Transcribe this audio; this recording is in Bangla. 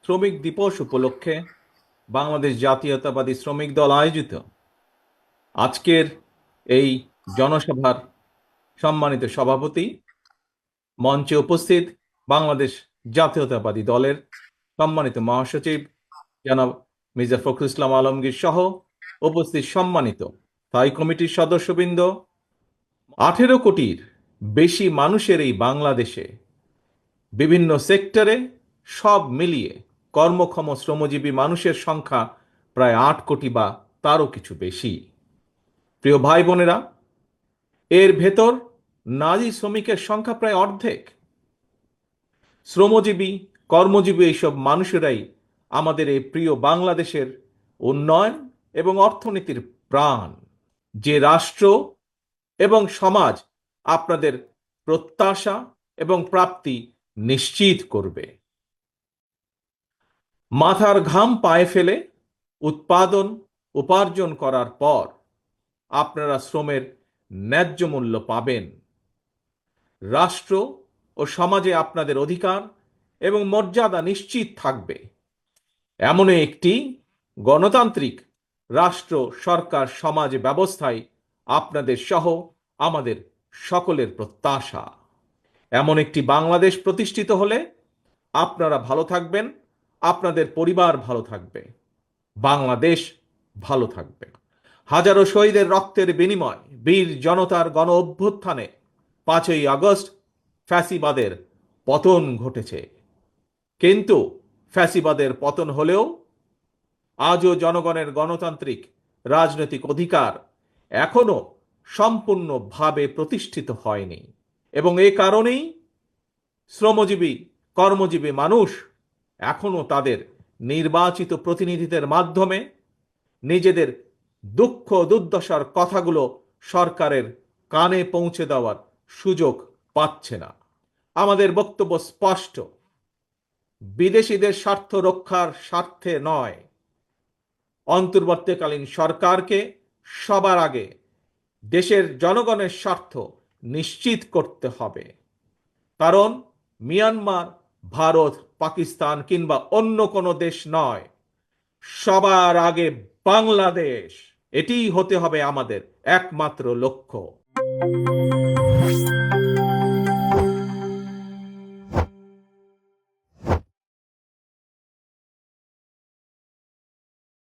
শ্রমিক দিবস উপলক্ষে বাংলাদেশ জাতীয়তাবাদী শ্রমিক দল আয়োজিত আজকের এই জনসভার সম্মানিত সভাপতি, মঞ্চে উপস্থিত বাংলাদেশ জাতীয়তাবাদী দলের সম্মানিত মহাসচিব জনাব মির্জা ফখরুল ইসলাম আলমগীর সহ উপস্থিত সম্মানিত স্থায়ী কমিটির সদস্যবৃন্দ, 18 কোটির বেশি মানুষের এই বাংলাদেশে বিভিন্ন সেক্টরে সব মিলিয়ে কর্মক্ষম শ্রমজীবী মানুষের সংখ্যা প্রায় 8 কোটি বা তারও কিছু বেশি। প্রিয় ভাই বোনেরা, এর ভেতর নারী শ্রমিকের সংখ্যা প্রায় অর্ধেক। শ্রমজীবী, কর্মজীবী এইসব মানুষেরাই আমাদের এই প্রিয় বাংলাদেশের উন্নয়ন এবং অর্থনীতির প্রাণ। যে রাষ্ট্র এবং সমাজ আপনাদের প্রত্যাশা এবং প্রাপ্তি নিশ্চিত করবে। মাথার ঘাম পায়ে ফেলে উৎপাদন উপার্জন করার পর আপনারা শ্রমের ন্যায্য মূল্য পাবেন। রাষ্ট্র ও সমাজে আপনাদের অধিকার এবং মর্যাদা নিশ্চিত থাকবে। এমন একটি গণতান্ত্রিক রাষ্ট্র, সরকার, সমাজ ব্যবস্থায় আপনাদের সহ আমাদের সকলের প্রত্যাশা। এমন একটি বাংলাদেশ প্রতিষ্ঠিত হলে আপনারা ভালো থাকবেন, আপনাদের পরিবার ভালো থাকবে, বাংলাদেশ ভালো থাকবে। হাজারো শহীদের রক্তের বিনিময়, বীর জনতার গণ অভ্যুত্থানে 5ই আগস্ট ফ্যাসিবাদের পতন ঘটেছে। কিন্তু ফ্যাসিবাদের পতন হলেও আজও জনগণের গণতান্ত্রিক রাজনৈতিক অধিকার এখনো সম্পূর্ণভাবে প্রতিষ্ঠিত হয়নি, এবং এ কারণেই শ্রমজীবী, কর্মজীবী মানুষ এখনো তাদের নির্বাচিত প্রতিনিধিদের মাধ্যমে নিজেদের দুঃখ দুর্দশার কথাগুলো সরকারের কানে পৌঁছে দেওয়ার সুযোগ পাচ্ছে না। আমাদের বক্তব্য স্পষ্ট: বিদেশিদের স্বার্থ রক্ষার স্বার্থে নয়, অন্তর্বর্তীকালীন সরকারকে সবার আগে দেশের জনগণের স্বার্থ নিশ্চিত করতে হবে। কারণ মিয়ানমার, ভারত, পাকিস্তান কিংবা অন্য কোনো দেশ নয়, সবার আগে বাংলাদেশ। এটিই হতে হবে আমাদের একমাত্র লক্ষ্য।